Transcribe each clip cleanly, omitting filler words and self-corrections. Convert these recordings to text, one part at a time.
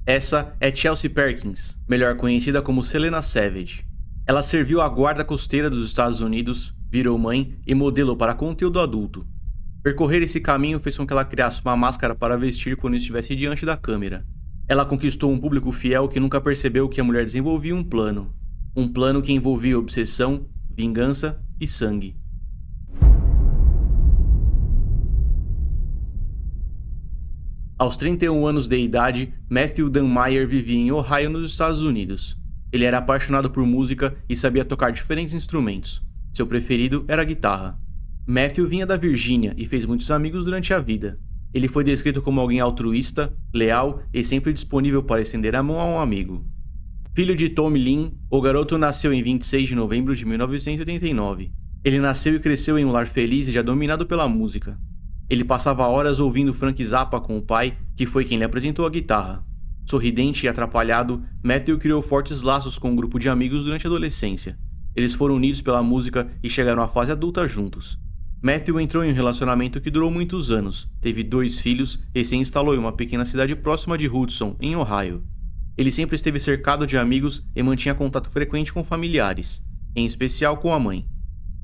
Essa é Chelsea Perkins, melhor conhecida como Selena Savage. Ela serviu à guarda costeira dos Estados Unidos, virou mãe e modelo para conteúdo adulto. Percorrer esse caminho fez com que ela criasse uma máscara para vestir quando estivesse diante da câmera. Ela conquistou um público fiel que nunca percebeu que a mulher desenvolvia um plano que envolvia obsessão, vingança e sangue. Aos 31 anos de idade, Matthew Dunmeyer vivia em Ohio, nos Estados Unidos. Ele era apaixonado por música e sabia tocar diferentes instrumentos. Seu preferido era a guitarra. Matthew vinha da Virgínia e fez muitos amigos durante a vida. Ele foi descrito como alguém altruísta, leal e sempre disponível para estender a mão a um amigo. Filho de Tommy Lynn, o garoto nasceu em 26 de novembro de 1989. Ele nasceu e cresceu em um lar feliz e já dominado pela música. Ele passava horas ouvindo Frank Zappa com o pai, que foi quem lhe apresentou a guitarra. Sorridente e atrapalhado, Matthew criou fortes laços com um grupo de amigos durante a adolescência. Eles foram unidos pela música e chegaram à fase adulta juntos. Matthew entrou em um relacionamento que durou muitos anos, teve 2 filhos e se instalou em uma pequena cidade próxima de Hudson, em Ohio. Ele sempre esteve cercado de amigos e mantinha contato frequente com familiares, em especial com a mãe.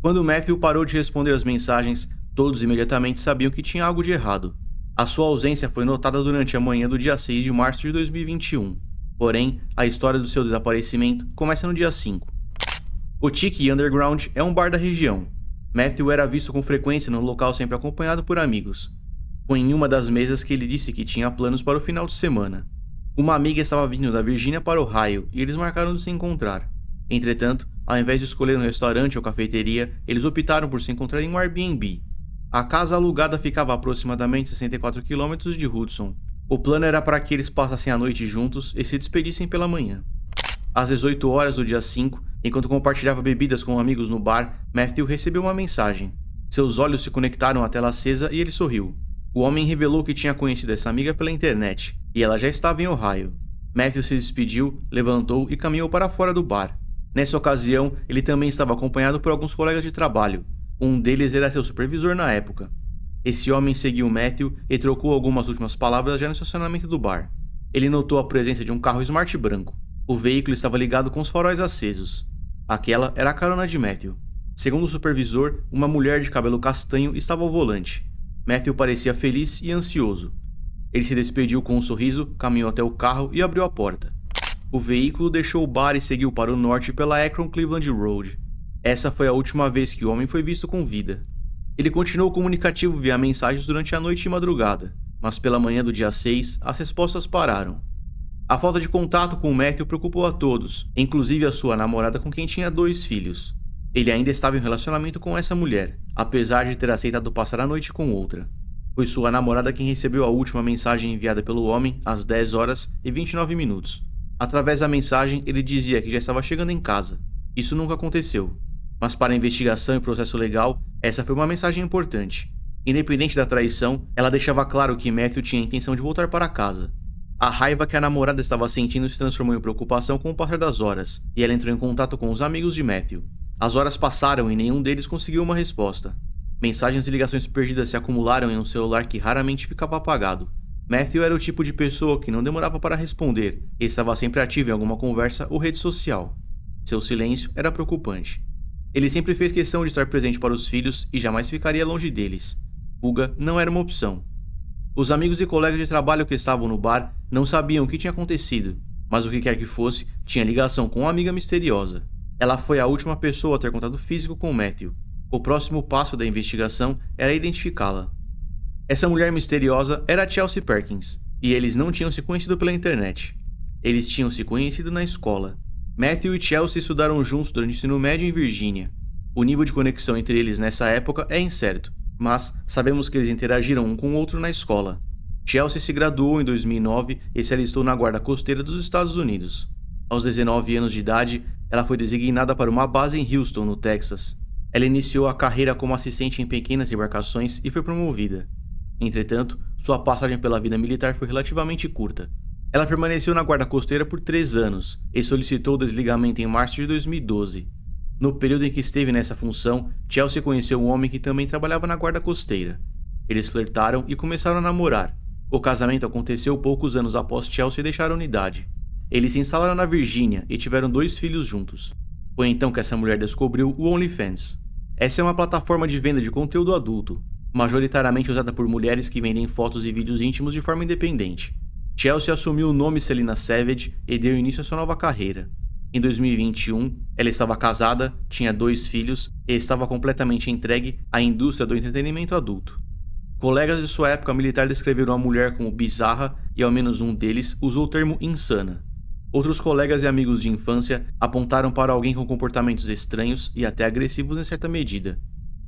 Quando Matthew parou de responder às mensagens, todos imediatamente sabiam que tinha algo de errado. A sua ausência foi notada durante a manhã do dia 6 de março de 2021. Porém, a história do seu desaparecimento começa no dia 5. O Tiki Underground é um bar da região. Matthew era visto com frequência no local sempre acompanhado por amigos. Foi em uma das mesas que ele disse que tinha planos para o final de semana. Uma amiga estava vindo da Virgínia para Ohio e eles marcaram de se encontrar. Entretanto, ao invés de escolher um restaurante ou cafeteria, eles optaram por se encontrar em um Airbnb. A casa alugada ficava a aproximadamente 64 km de Hudson. O plano era para que eles passassem a noite juntos e se despedissem pela manhã. Às 18 horas do dia 5, enquanto compartilhava bebidas com amigos no bar, Matthew recebeu uma mensagem. Seus olhos se conectaram à tela acesa e ele sorriu. O homem revelou que tinha conhecido essa amiga pela internet, e ela já estava em Ohio. Matthew se despediu, levantou e caminhou para fora do bar. Nessa ocasião, ele também estava acompanhado por alguns colegas de trabalho. Um deles era seu supervisor na época. Esse homem seguiu Matthew e trocou algumas últimas palavras já no estacionamento do bar. Ele notou a presença de um carro Smart branco. O veículo estava ligado com os faróis acesos. Aquela era a carona de Matthew. Segundo o supervisor, uma mulher de cabelo castanho estava ao volante. Matthew parecia feliz e ansioso. Ele se despediu com um sorriso, caminhou até o carro e abriu a porta. O veículo deixou o bar e seguiu para o norte pela Akron Cleveland Road. Essa foi a última vez que o homem foi visto com vida. Ele continuou comunicativo via mensagens durante a noite e madrugada, mas pela manhã do dia 6, as respostas pararam. A falta de contato com Matthew preocupou a todos, inclusive a sua namorada com quem tinha 2 filhos. Ele ainda estava em um relacionamento com essa mulher, apesar de ter aceitado passar a noite com outra. Foi sua namorada quem recebeu a última mensagem enviada pelo homem às 10 horas e 29 minutos. Através da mensagem, ele dizia que já estava chegando em casa. Isso nunca aconteceu. Mas para a investigação e processo legal, essa foi uma mensagem importante. Independente da traição, ela deixava claro que Matthew tinha a intenção de voltar para casa. A raiva que a namorada estava sentindo se transformou em preocupação com o passar das horas, e ela entrou em contato com os amigos de Matthew. As horas passaram e nenhum deles conseguiu uma resposta. Mensagens e ligações perdidas se acumularam em um celular que raramente ficava apagado. Matthew era o tipo de pessoa que não demorava para responder e estava sempre ativo em alguma conversa ou rede social. Seu silêncio era preocupante. Ele sempre fez questão de estar presente para os filhos e jamais ficaria longe deles. Fuga não era uma opção. Os amigos e colegas de trabalho que estavam no bar não sabiam o que tinha acontecido, mas o que quer que fosse, tinha ligação com uma amiga misteriosa. Ela foi a última pessoa a ter contato físico com Matthew. O próximo passo da investigação era identificá-la. Essa mulher misteriosa era Chelsea Perkins, e eles não tinham se conhecido pela internet. Eles tinham se conhecido na escola. Matthew e Chelsea estudaram juntos durante o ensino médio em Virgínia. O nível de conexão entre eles nessa época é incerto, mas sabemos que eles interagiram um com o outro na escola. Chelsea se graduou em 2009 e se alistou na Guarda Costeira dos Estados Unidos. Aos 19 anos de idade, ela foi designada para uma base em Houston, no Texas. Ela iniciou a carreira como assistente em pequenas embarcações e foi promovida. Entretanto, sua passagem pela vida militar foi relativamente curta. Ela permaneceu na Guarda Costeira por 3 anos e solicitou o desligamento em março de 2012. No período em que esteve nessa função, Chelsea conheceu um homem que também trabalhava na Guarda Costeira. Eles flertaram e começaram a namorar. O casamento aconteceu poucos anos após Chelsea deixar a unidade. Eles se instalaram na Virgínia e tiveram 2 filhos juntos. Foi então que essa mulher descobriu o OnlyFans. Essa é uma plataforma de venda de conteúdo adulto, majoritariamente usada por mulheres que vendem fotos e vídeos íntimos de forma independente. Chelsea assumiu o nome Selena Savage e deu início à sua nova carreira. Em 2021, ela estava casada, tinha 2 filhos e estava completamente entregue à indústria do entretenimento adulto. Colegas de sua época militar descreveram a mulher como bizarra e ao menos um deles usou o termo insana. Outros colegas e amigos de infância apontaram para alguém com comportamentos estranhos e até agressivos em certa medida.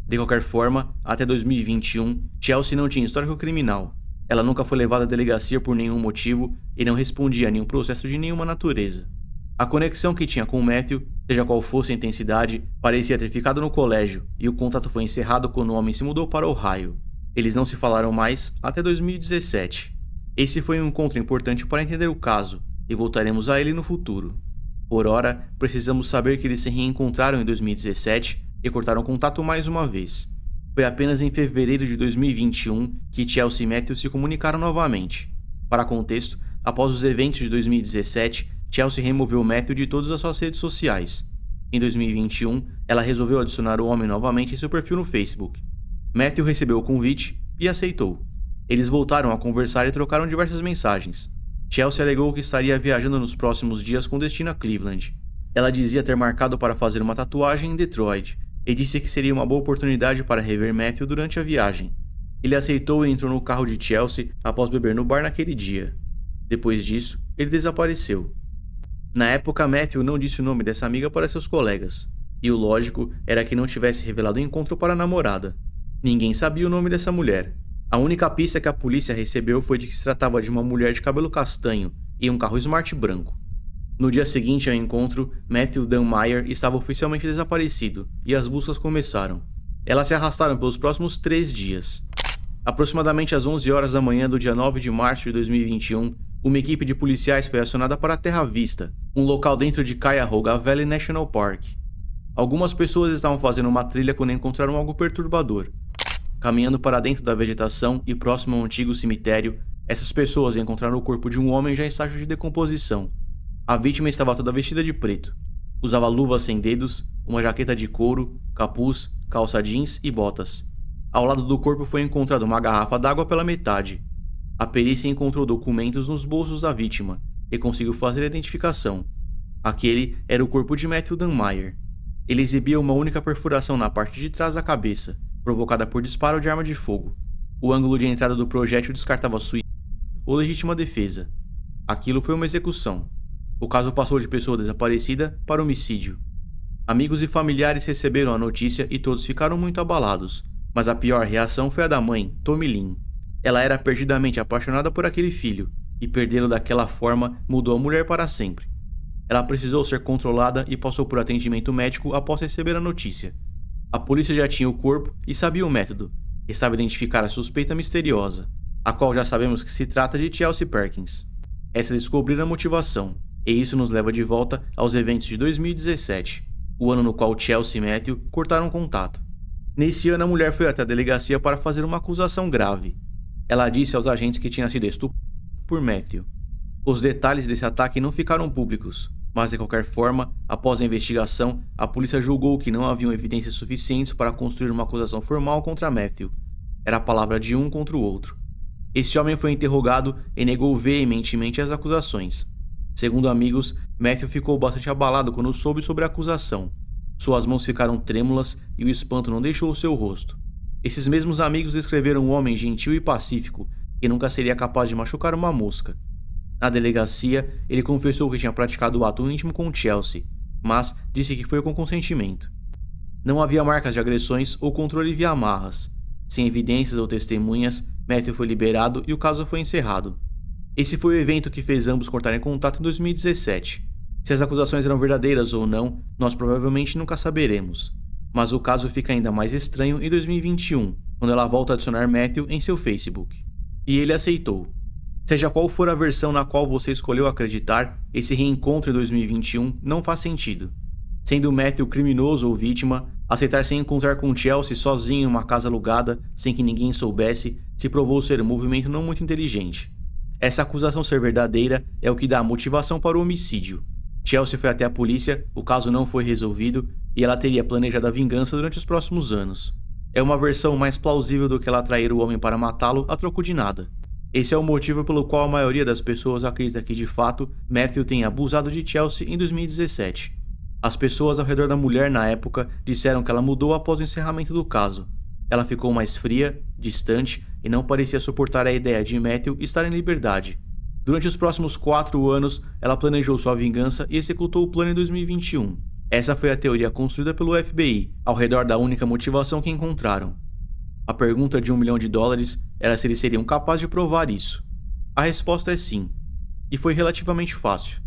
De qualquer forma, até 2021, Chelsea não tinha histórico criminal. Ela nunca foi levada à delegacia por nenhum motivo e não respondia a nenhum processo de nenhuma natureza. A conexão que tinha com Matthew, seja qual fosse a intensidade, parecia ter ficado no colégio e o contato foi encerrado quando o homem se mudou para Ohio. Eles não se falaram mais até 2017. Esse foi um encontro importante para entender o caso e voltaremos a ele no futuro. Por ora, precisamos saber que eles se reencontraram em 2017 e cortaram contato mais uma vez. Foi apenas em fevereiro de 2021 que Chelsea e Matthew se comunicaram novamente. Para contexto, após os eventos de 2017, Chelsea removeu Matthew de todas as suas redes sociais. Em 2021, ela resolveu adicionar o homem novamente em seu perfil no Facebook. Matthew recebeu o convite e aceitou. Eles voltaram a conversar e trocaram diversas mensagens. Chelsea alegou que estaria viajando nos próximos dias com destino a Cleveland. Ela dizia ter marcado para fazer uma tatuagem em Detroit e disse que seria uma boa oportunidade para rever Matthew durante a viagem. Ele aceitou e entrou no carro de Chelsea após beber no bar naquele dia. Depois disso, ele desapareceu. Na época, Matthew não disse o nome dessa amiga para seus colegas, e o lógico era que não tivesse revelado o encontro para a namorada. Ninguém sabia o nome dessa mulher. A única pista que a polícia recebeu foi de que se tratava de uma mulher de cabelo castanho e um carro Smart branco. No dia seguinte ao encontro, Matthew Dunmeyer estava oficialmente desaparecido e as buscas começaram. Elas se arrastaram pelos próximos 3 dias. Aproximadamente às 11 horas da manhã do dia 9 de março de 2021, uma equipe de policiais foi acionada para a Terra Vista, um local dentro de Cuyahoga Valley National Park. Algumas pessoas estavam fazendo uma trilha quando encontraram algo perturbador. Caminhando para dentro da vegetação e próximo ao antigo cemitério, essas pessoas encontraram o corpo de um homem já em estágio de decomposição. A vítima estava toda vestida de preto. Usava luvas sem dedos, uma jaqueta de couro, capuz, calça jeans e botas. Ao lado do corpo foi encontrada uma garrafa d'água pela metade. A perícia encontrou documentos nos bolsos da vítima e conseguiu fazer a identificação. Aquele era o corpo de Matthew Dunmeyer. Ele exibia uma única perfuração na parte de trás da cabeça, provocada por disparo de arma de fogo. O ângulo de entrada do projétil descartava suicídio ou legítima defesa. Aquilo foi uma execução. O caso passou de pessoa desaparecida para homicídio. Amigos e familiares receberam a notícia e todos ficaram muito abalados, mas a pior reação foi a da mãe, Tommy Lynn. Ela era perdidamente apaixonada por aquele filho, e perdê-lo daquela forma mudou a mulher para sempre. Ela precisou ser controlada e passou por atendimento médico após receber a notícia. A polícia já tinha o corpo e sabia o método. Estava a identificar a suspeita misteriosa, a qual já sabemos que se trata de Chelsea Perkins. Essa descobrir a motivação, e isso nos leva de volta aos eventos de 2017, o ano no qual Chelsea e Matthew cortaram contato. Nesse ano, a mulher foi até a delegacia para fazer uma acusação grave. Ela disse aos agentes que tinha sido estuprada por Matthew. Os detalhes desse ataque não ficaram públicos, mas de qualquer forma, após a investigação, a polícia julgou que não haviam evidências suficientes para construir uma acusação formal contra Matthew. Era a palavra de um contra o outro. Esse homem foi interrogado e negou veementemente as acusações. Segundo amigos, Matthew ficou bastante abalado quando soube sobre a acusação. Suas mãos ficaram trêmulas e o espanto não deixou o seu rosto. Esses mesmos amigos descreveram um homem gentil e pacífico, que nunca seria capaz de machucar uma mosca. Na delegacia, ele confessou que tinha praticado o ato íntimo com Chelsea, mas disse que foi com consentimento. Não havia marcas de agressões ou controle via amarras. Sem evidências ou testemunhas, Matthew foi liberado e o caso foi encerrado. Esse foi o evento que fez ambos cortarem contato em 2017. Se as acusações eram verdadeiras ou não, nós provavelmente nunca saberemos. Mas o caso fica ainda mais estranho em 2021, quando ela volta a adicionar Matthew em seu Facebook. E ele aceitou. Seja qual for a versão na qual você escolheu acreditar, esse reencontro em 2021 não faz sentido. Sendo Matthew criminoso ou vítima, Aceitar se encontrar com Chelsea sozinho em uma casa alugada, sem que ninguém soubesse, se provou ser um movimento não muito inteligente. Essa acusação ser verdadeira é o que dá a motivação para o homicídio. Chelsea foi até a polícia, o caso não foi resolvido e ela teria planejado a vingança durante os próximos anos. É uma versão mais plausível do que ela atrair o homem para matá-lo a troco de nada. Esse é o motivo pelo qual a maioria das pessoas acredita que, de fato, Matthew tenha abusado de Chelsea em 2017. As pessoas ao redor da mulher na época disseram que ela mudou após o encerramento do caso. Ela ficou mais fria, distante e não parecia suportar a ideia de Matthew estar em liberdade. Durante os próximos 4 anos, ela planejou sua vingança e executou o plano em 2021. Essa foi a teoria construída pelo FBI, ao redor da única motivação que encontraram. A pergunta de $1 milhão era se eles seriam capazes de provar isso. A resposta é sim, e foi relativamente fácil.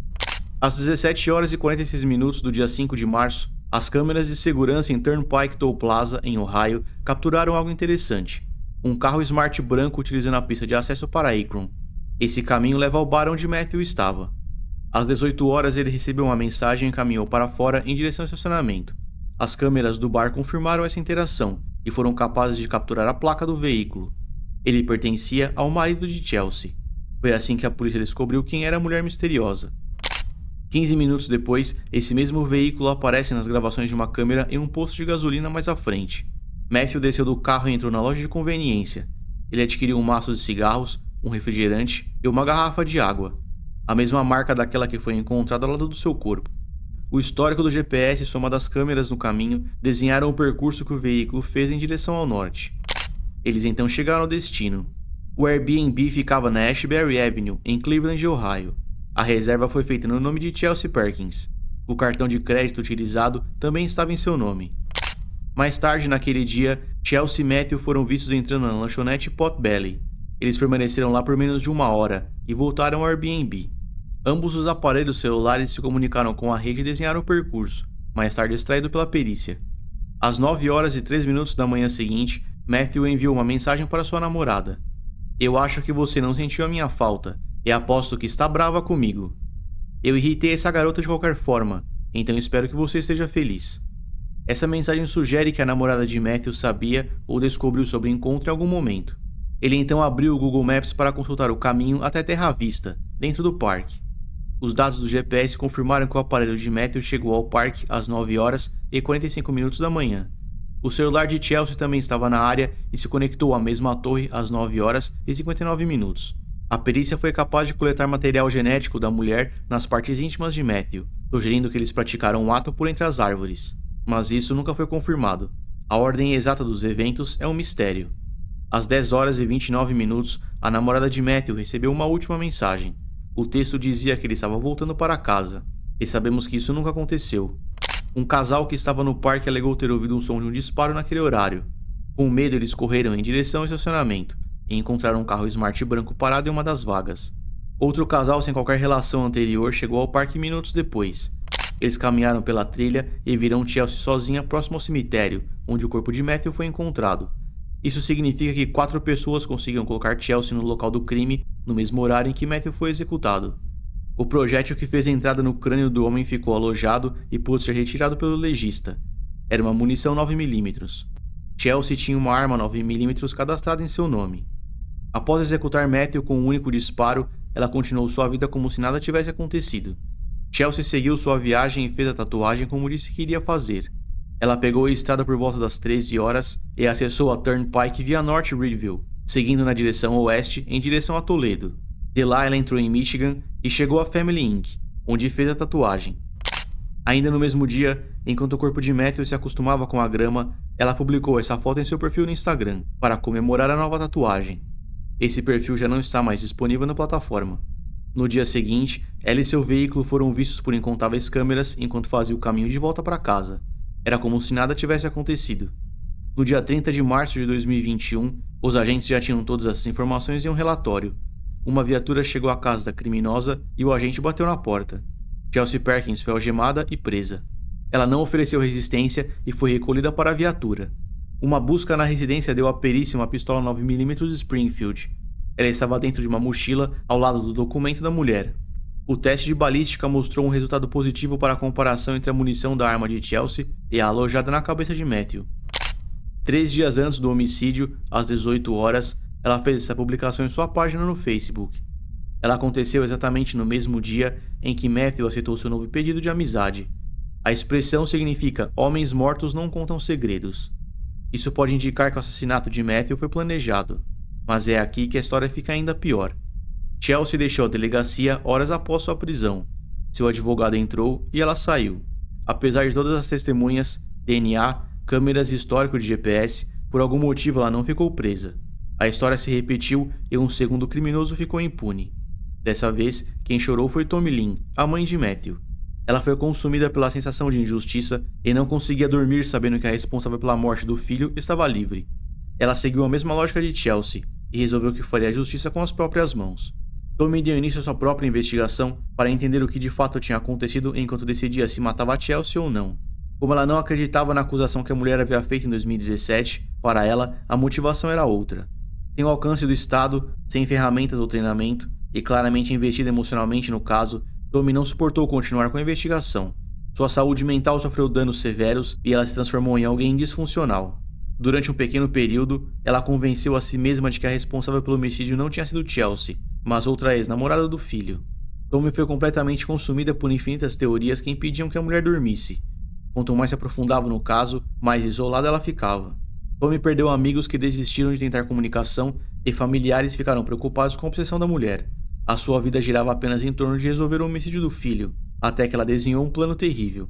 Às 17 horas e 46 minutos do dia 5 de março, as câmeras de segurança em Turnpike Toll Plaza, em Ohio, capturaram algo interessante. Um carro Smart branco utilizando a pista de acesso para Akron. Esse caminho leva ao bar onde Matthew estava. Às 18 horas ele recebeu uma mensagem e caminhou para fora em direção ao estacionamento. As câmeras do bar confirmaram essa interação e foram capazes de capturar a placa do veículo. Ele pertencia ao marido de Chelsea. Foi assim que a polícia descobriu quem era a mulher misteriosa. 15 minutos depois, esse mesmo veículo aparece nas gravações de uma câmera em um posto de gasolina mais à frente. Matthew desceu do carro e entrou na loja de conveniência. Ele adquiriu um maço de cigarros, um refrigerante e uma garrafa de água. A mesma marca daquela que foi encontrada ao lado do seu corpo. O histórico do GPS somado às câmeras no caminho desenharam o percurso que o veículo fez em direção ao norte. Eles então chegaram ao destino. O Airbnb ficava na Ashbury Avenue, em Cleveland, Ohio. A reserva foi feita no nome de Chelsea Perkins. O cartão de crédito utilizado também estava em seu nome. Mais tarde naquele dia, Chelsea e Matthew foram vistos entrando na lanchonete Potbelly. Eles permaneceram lá por menos de 1 hora e voltaram ao Airbnb. Ambos os aparelhos celulares se comunicaram com a rede e desenharam o percurso, mais tarde extraído pela perícia. Às 9 horas e 3 minutos da manhã seguinte, Matthew enviou uma mensagem para sua namorada. Eu acho que você não sentiu a minha falta, e aposto que está brava comigo. Eu irritei essa garota de qualquer forma, então espero que você esteja feliz. Essa mensagem sugere que a namorada de Matthew sabia ou descobriu sobre o encontro em algum momento. Ele então abriu o Google Maps para consultar o caminho até Terra Vista, dentro do parque. Os dados do GPS confirmaram que o aparelho de Matthew chegou ao parque às 9 horas e 45 minutos da manhã. O celular de Chelsea também estava na área e se conectou à mesma torre às 9 horas e 59 minutos. A perícia foi capaz de coletar material genético da mulher nas partes íntimas de Matthew, sugerindo que eles praticaram um ato por entre as árvores. Mas isso nunca foi confirmado. A ordem exata dos eventos é um mistério. Às 10 horas e 29 minutos, a namorada de Matthew recebeu uma última mensagem. O texto dizia que ele estava voltando para casa, e sabemos que isso nunca aconteceu. Um casal que estava no parque alegou ter ouvido um som de um disparo naquele horário. Com medo, eles correram em direção ao estacionamento e encontraram um carro Smart branco parado em uma das vagas. Outro casal sem qualquer relação anterior chegou ao parque minutos depois. Eles caminharam pela trilha e viram Chelsea sozinha próximo ao cemitério, onde o corpo de Matthew foi encontrado. Isso significa que 4 pessoas conseguiram colocar Chelsea no local do crime no mesmo horário em que Matthew foi executado. O projétil que fez a entrada no crânio do homem ficou alojado e pôde ser retirado pelo legista. Era uma munição 9mm. Chelsea tinha uma arma 9mm cadastrada em seu nome. Após executar Matthew com um único disparo, ela continuou sua vida como se nada tivesse acontecido. Chelsea seguiu sua viagem e fez a tatuagem como disse que iria fazer. Ela pegou a estrada por volta das 13 horas e acessou a Turnpike via North Reedville, seguindo na direção oeste em direção a Toledo. De lá ela entrou em Michigan e chegou a Family Inc., onde fez a tatuagem. Ainda no mesmo dia, enquanto o corpo de Matthew se acostumava com a grama, ela publicou essa foto em seu perfil no Instagram, para comemorar a nova tatuagem. Esse perfil já não está mais disponível na plataforma. No dia seguinte, ela e seu veículo foram vistos por incontáveis câmeras enquanto fazia o caminho de volta para casa. Era como se nada tivesse acontecido. No dia 30 de março de 2021, os agentes já tinham todas essas informações em um relatório. Uma viatura chegou à casa da criminosa e o agente bateu na porta. Chelsea Perkins foi algemada e presa. Ela não ofereceu resistência e foi recolhida para a viatura. Uma busca na residência deu à perícia uma pistola 9mm de Springfield. Ela estava dentro de uma mochila ao lado do documento da mulher. O teste de balística mostrou um resultado positivo para a comparação entre a munição da arma de Chelsea e a alojada na cabeça de Matthew. 3 dias antes do homicídio, às 18 horas, ela fez essa publicação em sua página no Facebook. Ela aconteceu exatamente no mesmo dia em que Matthew aceitou seu novo pedido de amizade. A expressão significa "homens mortos não contam segredos". Isso pode indicar que o assassinato de Matthew foi planejado, mas é aqui que a história fica ainda pior. Chelsea deixou a delegacia horas após sua prisão. Seu advogado entrou e ela saiu. Apesar de todas as testemunhas, DNA, câmeras e histórico de GPS, por algum motivo ela não ficou presa. A história se repetiu e um segundo criminoso ficou impune. Dessa vez, quem chorou foi Tommy Lynn, a mãe de Matthew. Ela foi consumida pela sensação de injustiça e não conseguia dormir sabendo que a responsável pela morte do filho estava livre. Ela seguiu a mesma lógica de Chelsea e resolveu que faria justiça com as próprias mãos. Tommy deu início à sua própria investigação para entender o que de fato tinha acontecido enquanto decidia se matava Chelsea ou não. Como ela não acreditava na acusação que a mulher havia feito em 2017, para ela, a motivação era outra. Sem o alcance do Estado, sem ferramentas ou treinamento, e claramente investida emocionalmente no caso, Tommy não suportou continuar com a investigação. Sua saúde mental sofreu danos severos e ela se transformou em alguém disfuncional. Durante um pequeno período, ela convenceu a si mesma de que a responsável pelo homicídio não tinha sido Chelsea, mas outra ex-namorada do filho. Tommy foi completamente consumida por infinitas teorias que impediam que a mulher dormisse. Quanto mais se aprofundava no caso, mais isolada ela ficava. Tommy perdeu amigos que desistiram de tentar comunicação e familiares ficaram preocupados com a obsessão da mulher. A sua vida girava apenas em torno de resolver o homicídio do filho, até que ela desenhou um plano terrível.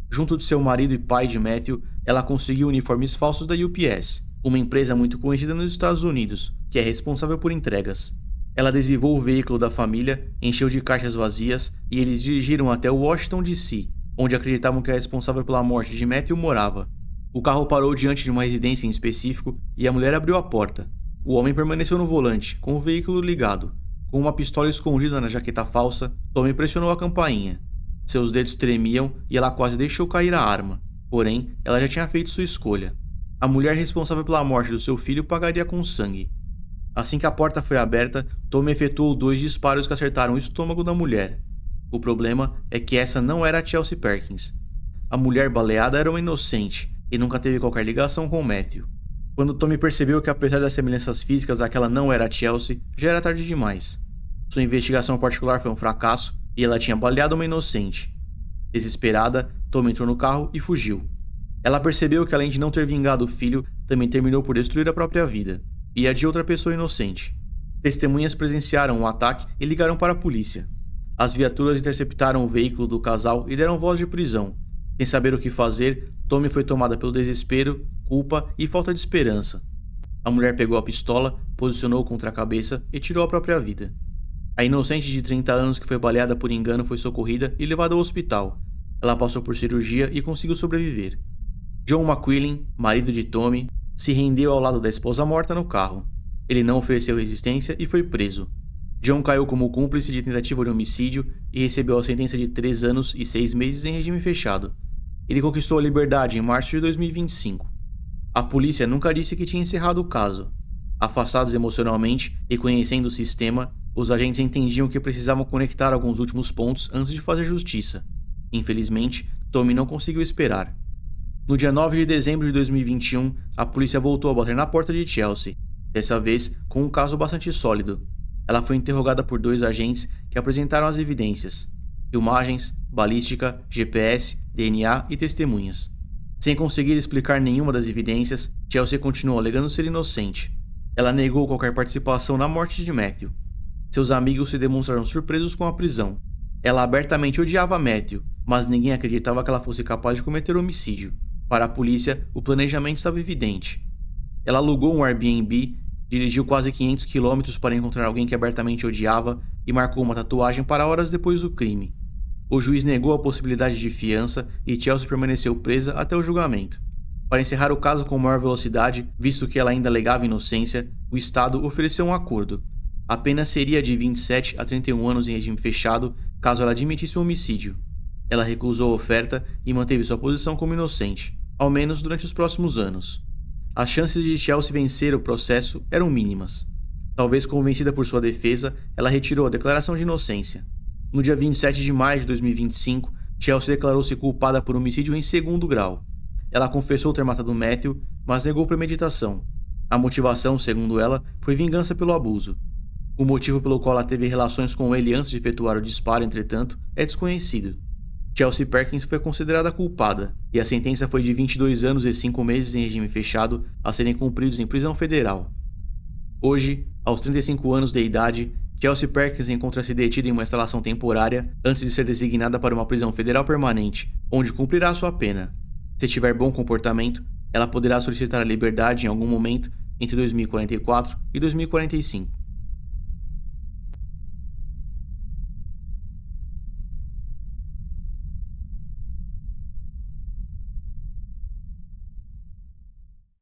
Junto de seu marido e pai de Matthew, ela conseguiu uniformes falsos da UPS, uma empresa muito conhecida nos Estados Unidos, que é responsável por entregas. Ela adesivou o veículo da família, encheu de caixas vazias e eles dirigiram até Washington, D.C., onde acreditavam que a responsável pela morte de Matthew morava. O carro parou diante de uma residência em específico e a mulher abriu a porta. O homem permaneceu no volante, com o veículo ligado. Com uma pistola escondida na jaqueta falsa, Tommy pressionou a campainha. Seus dedos tremiam e ela quase deixou cair a arma. Porém, ela já tinha feito sua escolha. A mulher responsável pela morte do seu filho pagaria com sangue. Assim que a porta foi aberta, Tommy efetuou 2 disparos que acertaram o estômago da mulher. O problema é que essa não era a Chelsea Perkins. A mulher baleada era uma inocente e nunca teve qualquer ligação com Matthew. Quando Tommy percebeu que apesar das semelhanças físicas aquela não era a Chelsea, já era tarde demais. Sua investigação particular foi um fracasso e ela tinha baleado uma inocente. Desesperada, Tommy entrou no carro e fugiu. Ela percebeu que além de não ter vingado o filho, também terminou por destruir a própria vida, e a de outra pessoa inocente. Testemunhas presenciaram o ataque e ligaram para a polícia. As viaturas interceptaram o veículo do casal e deram voz de prisão. Sem saber o que fazer, Tommy foi tomada pelo desespero, culpa e falta de esperança. A mulher pegou a pistola, posicionou contra a cabeça e tirou a própria vida. A inocente de 30 anos que foi baleada por engano foi socorrida e levada ao hospital. Ela passou por cirurgia e conseguiu sobreviver. John McQuillan, marido de Tommy, se rendeu ao lado da esposa morta no carro. Ele não ofereceu resistência e foi preso. John caiu como cúmplice de tentativa de homicídio e recebeu a sentença de 3 anos e 6 meses em regime fechado. Ele conquistou a liberdade em março de 2025. A polícia nunca disse que tinha encerrado o caso. Afastados emocionalmente e conhecendo o sistema, os agentes entendiam que precisavam conectar alguns últimos pontos antes de fazer justiça. Infelizmente, Tommy não conseguiu esperar. No dia 9 de dezembro de 2021, a polícia voltou a bater na porta de Chelsea, dessa vez com um caso bastante sólido. Ela foi interrogada por 2 agentes que apresentaram as evidências: filmagens, balística, GPS, DNA e testemunhas. Sem conseguir explicar nenhuma das evidências, Chelsea continuou alegando ser inocente. Ela negou qualquer participação na morte de Matthew. Seus amigos se demonstraram surpresos com a prisão. Ela abertamente odiava Matthew, mas ninguém acreditava que ela fosse capaz de cometer homicídio. Para a polícia, o planejamento estava evidente. Ela alugou um Airbnb, dirigiu quase 500 km para encontrar alguém que abertamente odiava e marcou uma tatuagem para horas depois do crime. O juiz negou a possibilidade de fiança e Chelsea permaneceu presa até o julgamento. Para encerrar o caso com maior velocidade, visto que ela ainda alegava inocência, o Estado ofereceu um acordo. A pena seria de 27 a 31 anos em regime fechado, caso ela admitisse o homicídio. Ela recusou a oferta e manteve sua posição como inocente, ao menos durante os próximos anos. As chances de Chelsea vencer o processo eram mínimas. Talvez convencida por sua defesa, ela retirou a declaração de inocência. No dia 27 de maio de 2025, Chelsea declarou-se culpada por homicídio em segundo grau. Ela confessou ter matado Matthew, mas negou premeditação. A motivação, segundo ela, foi vingança pelo abuso. O motivo pelo qual ela teve relações com ele antes de efetuar o disparo, entretanto, é desconhecido. Chelsea Perkins foi considerada culpada, e a sentença foi de 22 anos e 5 meses em regime fechado a serem cumpridos em prisão federal. Hoje, aos 35 anos de idade, Chelsea Perkins encontra-se detida em uma instalação temporária antes de ser designada para uma prisão federal permanente, onde cumprirá sua pena. Se tiver bom comportamento, ela poderá solicitar a liberdade em algum momento entre 2044 e 2045.